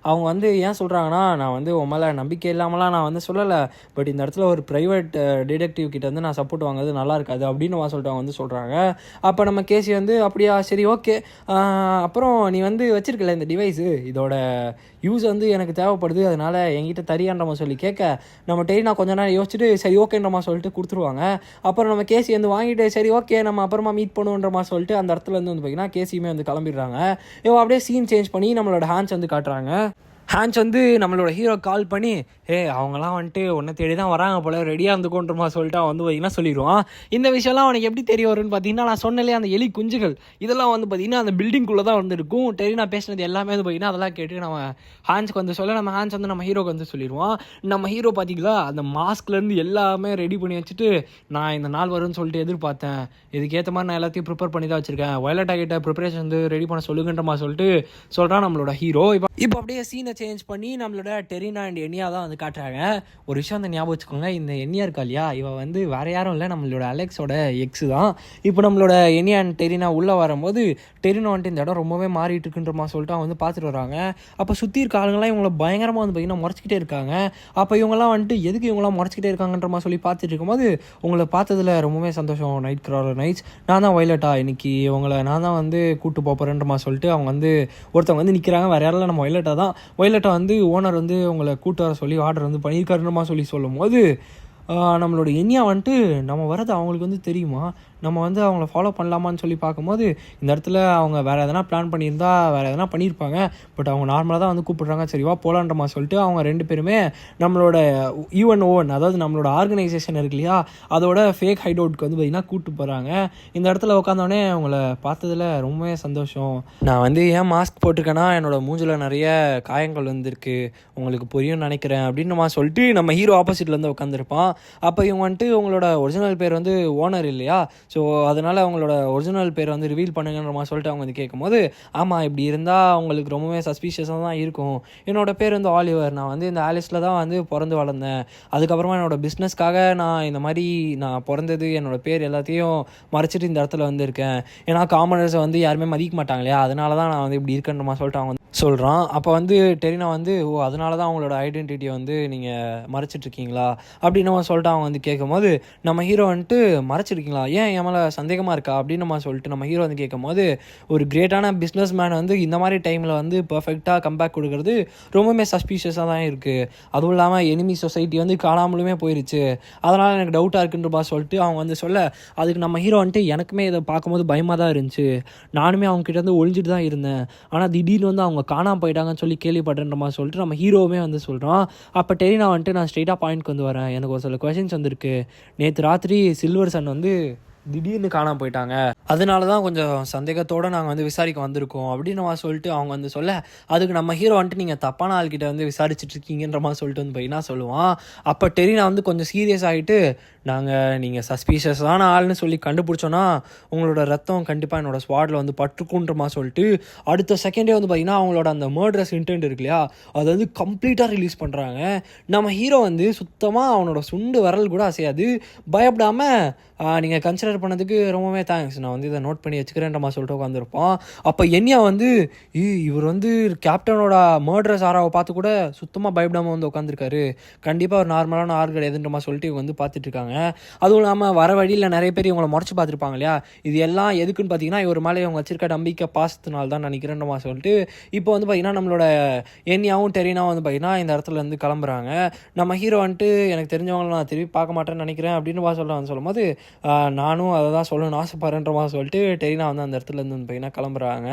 அவங்க வந்து ஏன் சொல்கிறாங்கன்னா நான் வந்து உன் மேலே நம்பிக்கை இல்லாமலாம் நான் வந்து சொல்லலை, பட் இந்த இடத்துல ஒரு ப்ரைவேட் டிடெக்டிவ் கிட்ட வந்து நான் சப்போர்ட் வாங்குறது நல்லா இருக்காது அப்படின்னு சொல்லிட்டு அவங்க வந்து சொல்கிறாங்க. அப்போ நம்ம கேசி வந்து அப்படியா சரி ஓகே, அப்புறம் நீ வந்து வச்சிருக்கல இந்த டிவைஸு, இதோட யூஸ் வந்து எனக்கு தேவைப்படுது, அதனால் என்கிட்ட தரியான்ற மாதிரி சொல்லி கேட்க நம்ம டெரினா கொஞ்ச நேரம் யோசிச்சுட்டு சரி ஓகேன்ற மாதிரி சொல்லிட்டு கொடுத்துருவாங்க. அப்புறம் நம்ம கேசி வந்து வாங்கிட்டு சரி ஓகே நம்ம அப்புறமா மீட் பண்ணுவோன்ற மாதிரி சொல்லிட்டு அந்த இடத்துல வந்து பார்த்திங்கன்னா கேசியுமே வந்து கிளம்பிடுறாங்க. இவன் அப்படியே சீன் சேஞ்ச் பண்ணி நம்மளோட ஹேண்ட்ஸ் வந்து காட்டுறாங்க. ஹேண்ட்ஸ் வந்து நம்மளோட ஹீரோ கால் பண்ணி அவங்களாம் வந்துட்டு உன்னை தேடி தான் வராங்க போல, ரெடியாக இருந்துக்கோன்றமா சொல்லிட்டு அவன் வந்து பார்த்திங்கன்னா சொல்லிடுவான். இந்த விஷயம்லாம் அவனுக்கு எப்படி தெரிய வரும்னு பார்த்தீங்கன்னா நான் சொன்னலே அந்த எலி குஞ்சுகள் இதெல்லாம் வந்து பார்த்திங்கன்னா அந்த பில்டிங்குள்ளே தான் வந்து இருக்கும். டெரினா பேசினது எல்லாமே வந்து பார்த்திங்கன்னா அதெல்லாம் கேட்டு நம்ம ஹேண்ட்ஸ்க்கு வந்து சொல்ல நம்ம ஹேண்ட்ஸ் வந்து நம்ம ஹீரோக்கு வந்து சொல்லிடுவான். நம்ம ஹீரோ பார்த்திங்களா அந்த மாஸ்க்லேருந்து எல்லாமே ரெடி பண்ணி வச்சுட்டு நான் இந்த நாள் வரும்னு சொல்லிட்டு எதிர்பார்த்தேன், இதுக்கேற்ற மாதிரி நான் எல்லாத்தையும் ப்ரிப்பேர் பண்ணி தான் வச்சுருக்கேன், வயலட்டா கிட்ட ப்ரிப்பரேஷன் வந்து ரெடி பண்ண சொல்லுங்கன்ற மாதிரி சொல்லிட்டு சொல்கிறான் நம்மளோட ஹீரோ. இப்போ அப்படியே சீனை சேஞ்ச் பண்ணி நம்மளோட டெரினா அண்ட் எண்ணியா தான் வந்து காட்டுறாங்க. ஒரு விஷயம் வந்து ஞாபகம் வச்சுக்கோங்க, இந்த எண்ணியா இருக்கா இல்லையா, இவன் வந்து வேறு யாரும் இல்லை நம்மளோட அலெக்ஸோட எக்ஸு தான். இப்போ நம்மளோட எண்ணியா அண்ட் டெரினா உள்ளே வரும்போது டெரினா வந்துட்டு இந்த இடம் ரொம்பவே மாறிட்டு இருக்குன்றமா சொல்லிட்டு அவன் வந்து பார்த்துட்டு வராங்க. அப்போ சுற்றி இருக்க ஆளுங்களாம் இவங்கள பயங்கரமாக வந்து பார்த்திங்கன்னா முறைச்சிக்கிட்டே இருக்காங்க. அப்போ இவங்கெல்லாம் வந்துட்டு எதுக்கு இவங்களாம் முறைச்சிக்கிட்டே இருக்காங்கன்றமா சொல்லி பார்த்துட்டு இருக்கும்போது உங்களை பார்த்ததில் ரொம்பவே சந்தோஷம் நைட் கிராலர் நைட்ஸ், நான் தான் வயலட்டா, இன்னைக்கு உங்களை நான் தான் வந்து கூப்பிட்டு போகிறேன்றமா சொல்லிட்டு அவங்க வந்து ஒருத்தவங்க வந்து நிற்கிறாங்க. வேறு யாரெல்லாம் நம்ம வயலட்டா தான். வயலட்டா வந்து ஓனர் வந்து உங்களை கூட்டு வர சொல்லி ஆர்டர் வந்து பண்ணியிருக்காருன்றமா சொல்லி சொல்லும் போது நம்மளோட எண்ணியா வந்துட்டு நம்ம வர்றது அவங்களுக்கு வந்து தெரியுமா, நம்ம வந்து அவங்கள ஃபாலோ பண்ணலாமான்னு சொல்லி பார்க்கும்போது இந்த இடத்துல அவங்க வேறு எதனா பிளான் பண்ணியிருந்தா வேறு எதனா பண்ணியிருப்பாங்க, பட் அவங்க நார்மலாக தான் வந்து கூப்பிட்றாங்க, சரிவா போகலான்ற மாதிரி சொல்லிட்டு அவங்க ரெண்டு பேருமே நம்மளோட UNON அதாவது நம்மளோட ஆர்கனைசேஷன் இருக்கு இல்லையா அதோட ஃபேக் ஹைட் அவுட்க்கு வந்து பார்த்திங்கன்னா கூப்பிட்டு போகிறாங்க. இந்த இடத்துல உட்காந்தோடனே அவங்கள பார்த்ததில் ரொம்பவே சந்தோஷம், நான் வந்து ஏன் மாஸ்க் போட்டிருக்கேன்னா என்னோட மூஞ்சில் நிறைய காயங்கள் வந்துருக்கு, உங்களுக்கு புரியும்னு நினைக்கிறேன் அப்படின்னு மாதிரி சொல்லிட்டு நம்ம ஹீரோ ஆப்போசிட்லேருந்து உட்காந்துருப்பான். அப்போ இவங்க வந்துட்டு உங்களோட ஒரிஜினல் பேர் வந்து ஓனர் இல்லையா, ஸோ அதனால் அவங்களோட ஒரிஜினல் பேர் வந்து ரிவீல் பண்ணுங்கன்ற மாதிரி சொல்லிட்டு அவங்க வந்து கேட்கும்போது ஆமாம் இப்படி இருந்தால் அவங்களுக்கு ரொம்பவே சஸ்பீஷியஸாக தான் இருக்கும், என்னோடய பேர் வந்து ஆலிவர், நான் வந்து இந்த ஆலிஸில் தான் வந்து பிறந்து வளர்ந்தேன், அதுக்கப்புறமா என்னோடய பிஸ்னஸ்க்காக நான் இந்த மாதிரி நான் பிறந்தது என்னோடய பேர் எல்லாத்தையும் மறைச்சிட்டு இந்த இடத்துல வந்து இருக்கேன், ஏன்னா காமனர்ஸை வந்து யாருமே மதிக்க மாட்டாங்க இல்லையா, அதனால தான் நான் வந்து இப்படி இருக்கேன்ற மாதிரி சொல்லிட்டு அவங்க சொல்கிறான். அப்போ வந்து டெரினா வந்து அதனால தான் அவங்களோட ஐடென்டிட்டியை வந்து நீங்கள் மறைச்சிட்ருக்கீங்களா அப்படின்னு சொல்லிட்டு அவங்க வந்து கேட்கும்போது நம்ம ஹீரோ வந்துட்டு மறைச்சிருக்கீங்களா, ஏன் என் மேலே சந்தேகமாக இருக்கா அப்படின்னு நம்ம சொல்லிட்டு நம்ம ஹீரோ வந்து கேட்கும்போது ஒரு கிரேட்டான பிஸ்னஸ் மேன் வந்து இந்த மாதிரி டைமில் வந்து பர்ஃபெக்டாக கம்பேக் கொடுக்கறது ரொம்பவுமே சஸ்பீஷியஸாக தான் இருக்குது, அதுவும் இல்லாமல் எனிமி சொசைட்டி வந்து காணாமலுமே போயிடுச்சு, அதனால் எனக்கு டவுட்டாக இருக்குன்றப்பா சொல்லிட்டு அவங்க வந்து சொல்ல அதுக்கு நம்ம ஹீரோ வந்துட்டு எனக்குமே இதை பார்க்கும்போது பயமாக தான் இருந்துச்சு, நானுமே அவங்ககிட்ட வந்து ஒழிஞ்சிட்டு தான் இருந்தேன், ஆனால் திடீர்னு வந்து அவங்க காணாமல் போயிட்டாங்கன்னு சொல்லி கேள்விப்படுற மாதிரி சொல்லிட்டு நம்ம ஹீரோவுமே வந்து சொல்கிறோம். அப்போ டெரினா வந்துட்டு நான் ஸ்ட்ரெயிட்டாக பாயிண்ட்க்கு வந்து வரேன், எனக்கு ஒரு சில கொஷின்ஸ் வந்துருக்கு, நேற்று ராத்திரி சில்வர் சன் வந்து திடீர்னு காணாமல் போயிட்டாங்க, அதனால தான் கொஞ்சம் சந்தேகத்தோடு நாங்கள் வந்து விசாரிக்க வந்திருக்கோம் அப்படின்னு சொல்லிட்டு அவங்க வந்து சொல்ல, அதுக்கு நம்ம ஹீரோ வந்துட்டு நீங்கள் தப்பான ஆள்கிட்ட வந்து விசாரிச்சுட்டு இருக்கீங்கன்ற மாதிரி சொல்லிட்டு வந்து போயின்னா சொல்லுவான். அப்போ டெரினா வந்து கொஞ்சம் சீரியஸ் ஆகிட்டு, நீங்கள் சஸ்பீஷியஸான ஆள்னு சொல்லி கண்டுபிடிச்சோன்னா உங்களோட ரத்தம் கண்டிப்பாக என்னோட ஸ்வாடில் வந்து பட்டுக்குன்ற மாதிரி சொல்லிட்டு அடுத்த செகண்டே வந்து பார்த்திங்கன்னா அவங்களோட அந்த மர்டரஸ் இன்டென்ட் இருக்கு இல்லையா, அதை வந்து கம்ப்ளீட்டாக ரிலீஸ் பண்ணுறாங்க. நம்ம ஹீரோ வந்து சுத்தமாக அவனோட சுண்டு விரல் கூட அசையாது, பயப்படாமல் நீங்கள் கன்சிடர் பண்ணதுக்கு ரொம்பவே தேங்க்ஸ், நான் வந்து இதை நோட் பண்ணி வச்சுக்கிறேன்ற மாதிரி சொல்லிட்டு உட்காந்துருப்பான். அப்போ என்யா வந்து இவர் வந்து கேப்டனோட மர்டரஸ் ஆராவை பார்த்து கூட சுத்தமாக பயப்படாமல் வந்து உட்காந்துருக்காரு, கண்டிப்பாக ஒரு நார்மலான ஆள் கிடையாதுன்ற மாதிரி சொல்லிட்டு இவங்க வந்து பார்த்துட்ருக்காங்க. அதுவும் இல்லாமல் வர வழியில் நிறைய பேர் இவங்களை முறைச்சி பார்த்துருப்பாங்க இல்லையா, இது எல்லாம் எதுக்குன்னு பார்த்தீங்கன்னா இவர் மேலே இவங்க வச்சிருக்க நம்பிக்கை பாசத்தினால தான் நினைக்கிறேன்ற மாதிரி சொல்லிட்டு இப்போ வந்து பார்த்திங்கன்னா நம்மளோட என்யாவும் டெரினாவும் வந்து பார்த்திங்கன்னா இந்த இடத்துல இருந்து கிளம்புறாங்க. நம்ம ஹீரோ வந்துட்டு எனக்கு தெரிஞ்சவங்களை நான் திருப்பி பார்க்க மாட்டேன்னு நினைக்கிறேன் அப்படின்னு சொல்லும் போது நானும் அதை தான் சொல்லணும்னு ஆசைப்படுறேன்ற மாதிரி சொல்லிட்டு டெரினா வந்து அந்த இடத்துல இருந்து பார்த்திங்கன்னா கிளம்புறாங்க.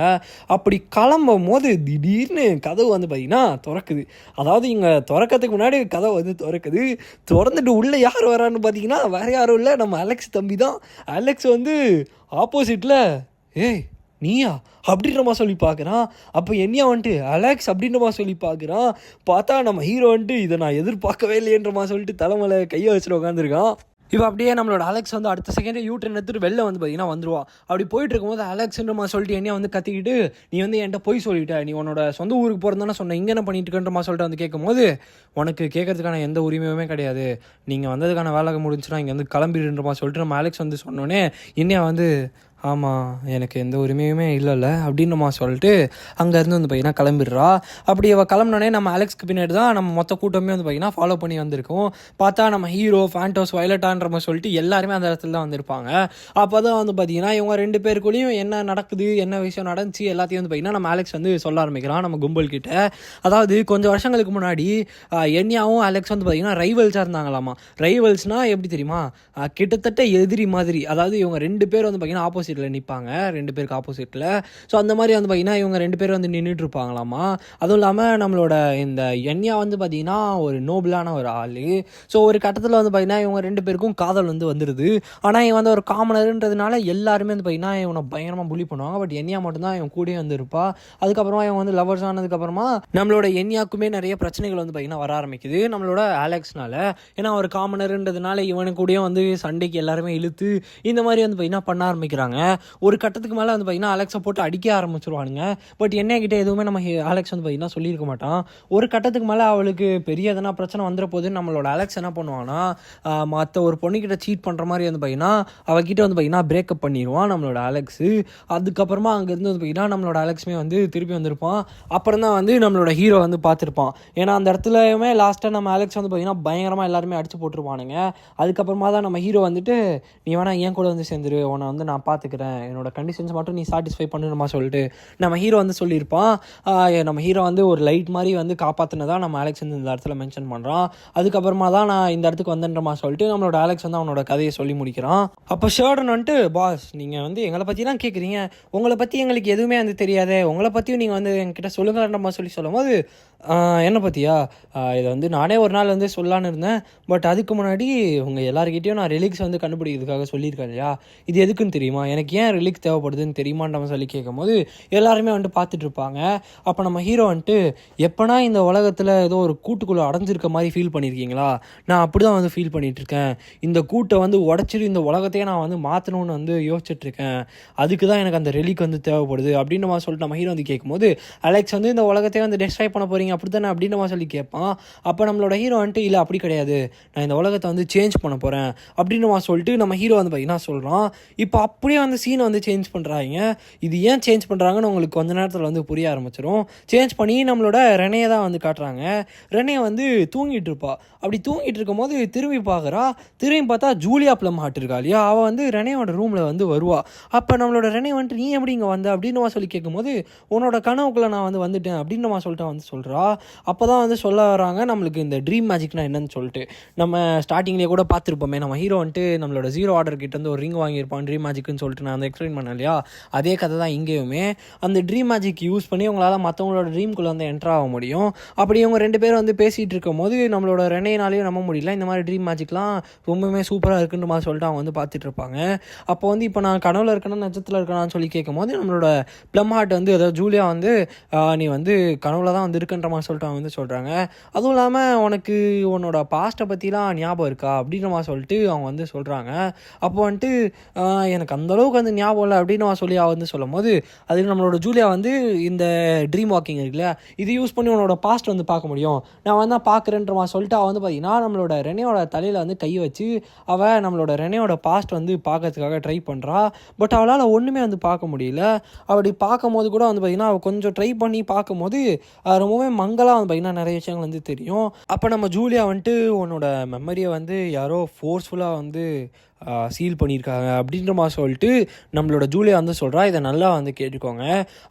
அப்படி கிளம்பும் போது திடீர்னு கதவு வந்து பார்த்திங்கன்னா திறக்குது. அதாவது இங்கே திறக்கிறதுக்கு முன்னாடி கதவு வந்து திறக்குது. திறந்துட்டு உள்ளே யார் வரான்னு பார்த்தீங்கன்னா வேறு யாரும் இல்லை, நம்ம அலெக்ஸ் தம்பி தான். அலெக்ஸ் வந்து ஆப்போசிட்டில் ஏய் நீயா அப்படின்ற மாதிரி சொல்லி பார்க்குறான். அப்போ என்னையா வந்துட்டு அலெக்ஸ் அப்படின்ற மாதிரி சொல்லி பார்க்குறான். பார்த்தா நம்ம ஹீரோ வந்துட்டு இதை நான் எதிர்பார்க்கவே இல்லைன்ற மாதிரி சொல்லிட்டு தலைமலை கையை வச்சுட்டு உட்காந்துருக்கான். இப்போ அப்படியே நம்மளோட அலெக்ஸ் வந்து அடுத்த செகண்டே யூட்டன் எடுத்துட்டு வெளில வந்து பார்த்தீங்கன்னா வந்துருவா. அப்படி போயிட்டு இருக்கும்போது அலெக்ஸ்ன்ற மாதிரி சொல்லிட்டு என்னையா வந்து கத்திக்கிட்டு, நீ வந்து என்கிட்ட போய் சொல்லிட்ட, நீ உன்னோட சொந்த ஊருக்கு போகிறதானே சொன்ன, இங்கே என்ன பண்ணிட்டு இருக்கன்ற மாதிரி சொல்லிட்டு வந்து கேட்கும்போது, உனக்கு கேட்கறதுக்கான எந்த உரிமையுமே கிடையாது, நீங்கள் வந்ததுக்கான வேலை முடிஞ்சுன்னா இங்கே வந்து கிளம்பிடுன்ற மாதிரி சொல்லிட்டு நம்ம அலெக்ஸ் வந்து சொன்னோன்னே என்னையா வந்து ஆமாம் எனக்கு எந்த உரிமையுமே இல்லைல்ல அப்படின்னுமா சொல்லிட்டு அங்கேருந்து வந்து பார்த்திங்கன்னா கிளம்பிடுறா. அப்படி அவள் கிளம்பினோடனே நம்ம அலெக்ஸ்க்கு பின்னாடி தான் நம்ம மொத்த கூட்டமே வந்து பார்த்திங்கன்னா ஃபாலோ பண்ணி வந்திருக்கோம். பார்த்தா நம்ம ஹீரோ ஃபேண்டோஸ் வயலட்டான்ற மாதிரி சொல்லிட்டு எல்லாருமே அந்த இடத்துல தான் வந்திருப்பாங்க. அப்போ தான் வந்து பார்த்திங்கன்னா இவங்க ரெண்டு பேருக்குள்ளேயும் என்ன நடக்குது, என்ன விஷயம் நடந்துச்சு எல்லாத்தையும் வந்து பார்த்திங்கன்னா நம்ம அலெக்ஸ் வந்து சொல்ல ஆரம்பிக்கிறான் நம்ம கும்பல் கிட்ட. அதாவது கொஞ்சம் வருஷங்களுக்கு முன்னாடி என்யாவும் அலெக்ஸ் வந்து பார்த்திங்கன்னா ரைவல்ஸாக இருந்தாங்களாமா. ரைவல்ஸ்னால் எப்படி தெரியுமா, கிட்டத்தட்ட எதிரி மாதிரி. அதாவது இவங்க ரெண்டு பேர் வந்து பார்த்திங்கன்னா ஆப்போசிட்டில் நிற்பாங்க, ரெண்டு பேருக்கு ஆப்போசிட்டில். ஸோ அந்த மாதிரி வந்து பார்த்திங்கன்னா இவங்க ரெண்டு பேர் வந்து நின்றுட்டு இருப்பாங்களாமா. அதுவும் இல்லாமல் நம்மளோட இந்த என்யா வந்து பார்த்திங்கன்னா ஒரு நோபிளான ஒரு ஆள். ஸோ ஒரு கட்டத்தில் வந்து பார்த்திங்கன்னா இவங்க ரெண்டு பேருக்கும் காதல் வந்து வந்துடுது. ஆனால் இவன் வந்து ஒரு காமனருன்றதுனால எல்லாருமே வந்து பார்த்திங்கன்னா இவனை பயங்கரமாக புலி பண்ணுவாங்க. பட் என்யா மட்டும்தான் இவன் கூடயே வந்து இருப்பா. அதுக்கப்புறமா இவன் வந்து லவர்ஸ் ஆனதுக்கப்புறமா நம்மளோட என்யாக்குமே நிறைய பிரச்சனைகள் வந்து பார்த்திங்கன்னா வர ஆரம்பிக்குது நம்மளோட அலெக்ஸ்னால. ஏன்னா ஒரு காமனருன்றதுனால இவனுக்கு கூடயே வந்து சண்டைக்கு எல்லாருமே இழுத்து இந்த மாதிரி வந்து பார்த்திங்கன்னா பண்ண ஆரம்பிக்கிறாங்க. ஒரு கட்டத்துக்கு மேலே வந்து பார்த்திங்கன்னா அலெக்ஸை போட்டு அடிக்க ஆரம்பிச்சிருவானுங்க. பட் என்ன கிட்ட எதுவுமே நம்ம அலெக்ஸ் வந்து பார்த்திங்கன்னா சொல்லியிருக்க மாட்டான். ஒரு கட்டத்துக்கு மேலே அவளுக்கு பெரிய எதனா பிரச்சனை வந்துட போது நம்மளோட அலெக்ஸ் என்ன பண்ணுவான்னா மற்ற ஒரு பொண்ணுக்கிட்ட சீட் பண்ணுற மாதிரி வந்து பார்த்திங்கன்னா அவகிட்ட வந்து பார்த்திங்கன்னா பிரேக்கப் பண்ணிடுவான் நம்மளோட அலெக்ஸு. அதுக்கப்புறமா அங்கேருந்து வந்து பார்த்திங்கன்னா நம்மளோட அலெக்ஸுமே வந்து திருப்பி வந்திருப்பான். அப்புறம் தான் வந்து நம்மளோட ஹீரோ வந்து பார்த்துருப்பான். ஏன்னா அந்த இடத்துலையுமே லாஸ்ட்டாக நம்ம அலெக்ஸ் வந்து பார்த்திங்கன்னா பயங்கரமாக எல்லாருமே அடிச்சு போட்டுருப்பானுங்க. அதுக்கப்புறமா தான் நம்ம ஹீரோ வந்துட்டு நீ வேணா என் கூட வந்து சேர்ந்துரு, உன்னை வந்து நான் பார்த்துக்கிறேன், என்னோட கண்டிஷன்ஸ் மட்டும் நீ சாட்டிஸ்ஃபை பண்ணணுமா சொல்லிட்டு நம்ம ஹீரோ வந்து சொல்லியிருப்பான். நம்ம ஹீரோ வந்து ஒரு லைட் மாதிரி வந்து காப்பாற்றினதா நம்ம அலெக்ஸ் வந்து இந்த இடத்துல மென்ஷன் பண்ணுறான். அதுக்கப்புறமா தான் நான் இந்த இடத்துக்கு வந்தேன்றமா சொல்லிட்டு நம்மளோட அலெக்ஸ் வந்து அவனோட கதையை சொல்லி முடிக்கிறான். அப்போ ஷேர்டன் வந்துட்டு பாஸ் நீங்கள் வந்து எங்களை பற்றி தான் கேட்குறீங்க, உங்களை பற்றி எங்களுக்கு எதுவுமே வந்து தெரியாது, உங்களை பற்றியும் நீங்கள் வந்து என்கிட்ட சொல்லுங்கன்றமா சொல்லி சொல்லும் போது என்னை பற்றியா இதை வந்து நானே ஒரு நாள் வந்து சொல்லான்னு இருந்தேன். பட் அதுக்கு முன்னாடி உங்கள் எல்லாருக்கிட்டையும் நான் ரிலிக்ஸ் வந்து கண்டுபிடிக்கிறதுக்காக சொல்லியிருக்கேன் இல்லையா, இது எதுக்குன்னு தெரியுமா, எனக்கு ஏன் ரிலிக்ஸ் தேவைப்படுதுன்னு தெரியுமான்ற சொல்லி கேட்கும் போது எல்லாருமே வந்துட்டு பார்த்துட்டு இருப்பாங்க. அப்போ நம்ம ஹீரோ வந்துட்டு எப்போனா இந்த உலகத்தில் ஏதோ ஒரு கூட்டுக்குள்ளே அடைஞ்சிருக்க மாதிரி ஃபீல் பண்ணியிருக்கீங்களா, நான் அப்படி தான் வந்து ஃபீல் பண்ணிகிட்ருக்கேன், இந்த கூட்டை வந்து உடச்சிட்டு இந்த உலகத்தையே நான் வந்து மாற்றணும்னு வந்து யோசிச்சுட்ருக்கேன், அதுக்கு தான் எனக்கு அந்த ரிலிக் வந்து தேவைப்படுது அப்படின்ற மாதிரி சொல்லிட்டு நம்ம ஹீரோ வந்து கேட்கும்போது அலெக்ஸ் வந்து இந்த உலகத்தையே வந்து டெஸ்ட்ராய் பண்ண போகிறீங்க அப்படி தானே அப்படின்ற மாதிரி சொல்லி கேட்பான். அப்போ நம்மளோட ஹீரோ வந்துட்டு இல்லை அப்படி கிடையாது, நான் இந்த உலகத்தை வந்து சேஞ்ச் பண்ண போகிறேன் அப்படின்னு மாதிரி சொல்லிட்டு நம்ம ஹீரோ வந்து பார்த்தீங்கன்னா சொல்கிறான். இப்போ அப்படியே வந்து சீனை வந்து சேஞ்ச் பண்ணுறாங்க. இது ஏன் சேஞ்ச் பண்ணுறாங்கன்னு உங்களுக்கு கொஞ்ச நேரத்தில் வந்து புரிய ஆரம்பிச்சிடும். சேஞ்ச் பண்ணி நம்மளோட ரெனையை தான் வந்து காட்டுறாங்க. ரெனையை வந்து தூங்கிட்டு இருப்பா. அப்படி தூங்கிட்டு இருக்கும் போது திரும்பி பார்க்குறா. திரும்பி பார்த்தா ஜூலியா ப்ளம் ஹார்ட் இருக்கா இல்லையா, அவள் வந்து ரெனையோட ரூமில் வந்து வருவா. அப்போ நம்மளோட ரெனை வந்துட்டு நீ எப்படி இங்கே வந்த அப்படின்னு சொல்லி கேட்கும்போது உன்னோட கனவுக்குள்ளே நான் வந்து வந்துட்டேன் அப்படின்னு சொல்லிட்டு வந்து சொல்கிறா. சொல்கிறா. அப்போ தான் வந்து சொல்ல வராங்க நம்மளுக்கு இந்த ட்ரீம் மேஜிக்னா என்னன்னு சொல்லிட்டு. நம்ம ஸ்டார்டிங்லேயே கூட பார்த்துருப்போமே, நம்ம ஹீரோ வந்துட்டு நம்மளோட ஜீரோ ஆர்டர் கிட்ட வந்து ஒரு ரிங் வாங்கியிருப்பான் ட்ரீம் மேஜிக்னு சொல்லிட்டு நான் வந்து எக்ஸ்பிளைன் பண்ணேன் இல்லையா, அதே கதை தான் இங்கேயுமே. அந்த ட்ரீம் மேஜிக் யூஸ் பண்ணி உங்களால் மற்றவங்களோட ட்ரீம்குள்ளே வந்து என்ட்ரு ஆக முடியும். அப்படி இவங்க 2 பேரும் வந்து பேசிகிட்டு இருக்கும் போது நம்மளோட ரெனைனாலேயும் நம்ப முடியல, இந்த மாதிரி ட்ரீம் மேஜிக்லாம் ரொம்பவுமே சூப்பராக இருக்குன்ற மாதிரி சொல்லிட்டு அவங்க வந்து பார்த்துட்டு இருப்பாங்க. அப்போ வந்து இப்போ நான் கனவுல இருக்கேன்னா நட்சத்திரத்தில் இருக்கேனான்னு சொல்லி கேட்கும் போது நம்மளோட ப்ளம் ஹார்ட் வந்து அதாவது ஜூலியா வந்து நீ வந்து கனவுல தான் வந்து இருக்குன்ற மாதிரி சொல்லிட்டு அவங்க வந்து சொல்கிறாங்க. அதுவும் இல்லாமல் உனக்கு உன்னோட பாஸ்ட்டை பற்றிலாம் ஞாபகம் இருக்கா அப்படின்ற மாதிரி சொல்லிட்டு அவங்க வந்து சொல்கிறாங்க. அப்போ வந்துட்டு எனக்கு அந்தளவுக்கு வந்து ஞாபகம் இல்லை அப்படின்னு சொல்லி அவள் வந்து சொல்லும் போது அதுக்கு நம்மளோட ஜூலியா வந்து இந்த ட்ரீம் வாக்கிங் இருக்குல்ல, இது யூஸ் பண்ணி உன்னோட பாஸ்ட் வந்து பார்க்க முடியும், நான் வந்து பார்க்குறேன்ற மாதிரி சொல்லிட்டு அவள் வந்து பார்த்தீங்கன்னா நம்மளோட ரெனையோட தலையில் வந்து கையை வச்சு அவள் நம்மளோட ரெனையோட பாஸ்ட் வந்து பார்க்கறதுக்காக ட்ரை பண்ணுறா. பட் அவளால் ஒன்றுமே வந்து பார்க்க முடியல. அப்படி பார்க்கும் போது கூட வந்து பார்த்திங்கன்னா அவள் கொஞ்சம் ட்ரை பண்ணி பார்க்கும்போது ரொம்பவே மங்கலாக வந்து பார்த்திங்கன்னா நிறைய விஷயங்கள் வந்து தெரியும். அப்போ நம்ம ஜூலியா வந்துட்டு உன்னோட மெமரியை வந்து யாரோ ஃபோர்ஸ்ஃபுல்லாக வந்து சீல் பண்ணியிருக்காங்க அப்படின்ற மாதிரி சொல்லிட்டு நம்மளோட ஜூலியா வந்து சொல்கிறா. இதை நல்லா வந்து கேட்டுக்கோங்க.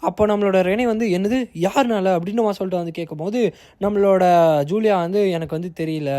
அப்போ நம்மளோட ரெனே வந்து என்னது யாருனால அப்படின்ற மாதிரி சொல்லிட்டு வந்து கேட்கும்போது நம்மளோட ஜூலியா வந்து எனக்கு வந்து தெரியல,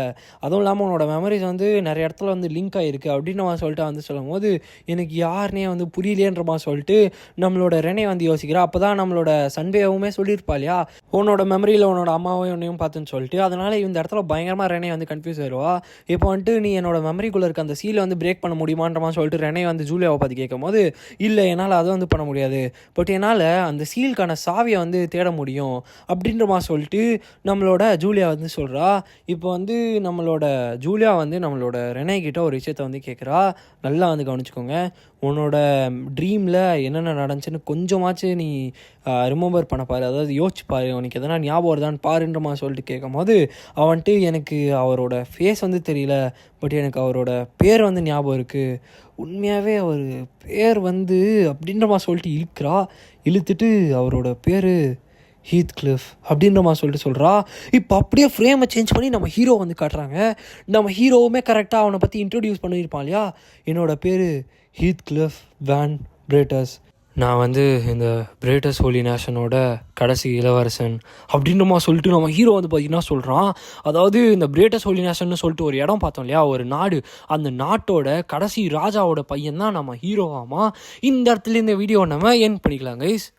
அதுவும் இல்லாமல் உன்னோட மெமரிஸ் வந்து நிறைய இடத்துல வந்து லிங்க் ஆகிருக்கு அப்படின்ற மாதிரி சொல்லிட்டு வந்து சொல்லும் போது எனக்கு யாருனே வந்து புரியலேன்ற மாதிரி சொல்லிட்டு நம்மளோட ரெனே வந்து யோசிக்கிறா. அப்போ தான் நம்மளோட சன்வேவுமே சொல்லியிருப்பா இல்லையா, உன்னோட மெமரியில் உன்னோட அம்மாவையும் உன்னையும் பார்த்துன்னு சொல்லிட்டு. அதனால் இந்த இடத்துல பயங்கரமாக ரெனே வந்து கன்ஃபியூஸ் ஆயிடுவா. இப்போ வந்துட்டு நீ என்னோட மெமரிக்குள்ளே இருக்க அந்த சீலை வந்து பிரேக் பண்ண முடியுமான்ற மாதிரி சொல்லிட்டு ரெனே வந்து ஜூலியாவை பார்த்து கேட்கும் போது இல்லை என்னால் அதை வந்து பண்ண முடியாது, பட் என்னால் அந்த சீலுக்கான சாவியை வந்து தேட முடியும் அப்படின்ற மாதிரி சொல்லிட்டு நம்மளோட ஜூலியா வந்து சொல்கிறா. இப்போ வந்து நம்மளோட ஜூலியா வந்து நம்மளோட ரெனே கிட்ட ஒரு விஷயத்த வந்து கேட்குறா. நல்லா வந்து கவனிச்சுக்கோங்க. உன்னோட ட்ரீமில் என்னென்ன நடந்துச்சுன்னு கொஞ்சமாச்சு நீ ரிமெம்பர் பண்ண பாரு, அதாவது யோசிச்சு பாரு, உனக்கு எதனா ஞாபகம் வருதான்னு பாருன்ற மாதிரி சொல்லிட்டு கேட்கும் போது அவன்ட்டு எனக்கு அவரோட ஃபேஸ் வந்து தெரியல, பட் எனக்கு அவரோட பேர் வந்து ஞாபகம் இருக்குது, உண்மையாகவே அவர் பேர் வந்து அப்படின்ற மாதிரி சொல்லிட்டு இழுத்துட்டு அவரோட பேர் ஹீத்க்ளிஃப் அப்படின்ற மாதிரி சொல்லிட்டு சொல்கிறா. இப்போ அப்படியே ஃப்ரேமை சேஞ்ச் பண்ணி நம்ம ஹீரோ வந்து காட்டுறாங்க. நம்ம ஹீரோவுமே கரெக்டாக அவனை பற்றி இன்ட்ரடியூஸ் பண்ணியிருப்பான் இல்லையா, என்னோடய பேர் ஹீத்க்ளிஃப் வேன் பிரேட்டஸ், நான் வந்து இந்த பிரேட்டஸ் ஹோலி நேஷனோட கடைசி இளவரசன் அப்படின்றமா சொல்லிட்டு நம்ம ஹீரோ வந்து பார்த்திங்கன்னா சொல்கிறான். அதாவது இந்த பிரேட்டஸ் ஹோலி நேஷன்னு சொல்லிட்டு ஒரு இடம் பார்த்தோம் இல்லையா, ஒரு நாடு, அந்த நாட்டோட கடைசி ராஜாவோட பையன் தான் நம்ம ஹீரோவாமா. இந்த இடத்துல இந்த வீடியோ நம்ம என் பண்ணிக்கலாம் கைஸ்.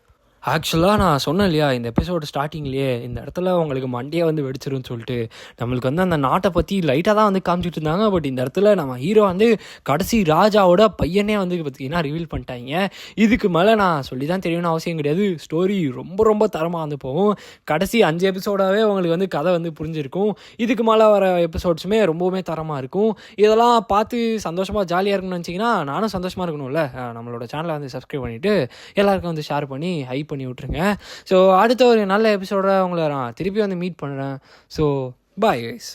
ஆக்சுவலாக நான் சொன்னேன் இல்லையா இந்த எபிசோடு ஸ்டார்டிங்லேயே, இந்த இடத்துல உங்களுக்கு மண்டியை வந்து வெடிச்சிருன்னு சொல்லிட்டு நம்மளுக்கு வந்து அந்த நாட்டை பற்றி லைட்டாக தான் வந்து காமிச்சிட்டு இருந்தாங்க. பட் இந்த இடத்துல நம்ம ஹீரோ வந்து கடைசி ராஜாவோட பையனே வந்து பார்த்திங்கன்னா ரிவீல் பண்ணிட்டாங்க. இதுக்கு மேலே நான் சொல்லி தான் தெரியணும்னு அவசியம் கிடையாது. ஸ்டோரி ரொம்ப ரொம்ப தரமாக வந்து போகும். கடைசி 5 எபிசோடாகவே உங்களுக்கு வந்து கதை வந்து புரிஞ்சிருக்கும். இதுக்கு மேலே வர எபிசோட்ஸுமே ரொம்பவுமே தரமாக இருக்கும். இதெல்லாம் பார்த்து சந்தோஷமாக ஜாலியாக இருக்கணும்னு நினச்சிங்கன்னா நானும் சந்தோஷமாக இருக்கணும்ல, நம்மளோட சேனலை வந்து சப்ஸ்கிரைப் பண்ணிவிட்டு எல்லாருக்கும் வந்து ஷேர் பண்ணி ஹைப் பண்ணி விட்ருங்க. ஸோ அடுத்த ஒரு நல்ல எபிசோட உங்களை நான் திருப்பி வந்து மீட் பண்ணுறேன். So bye guys.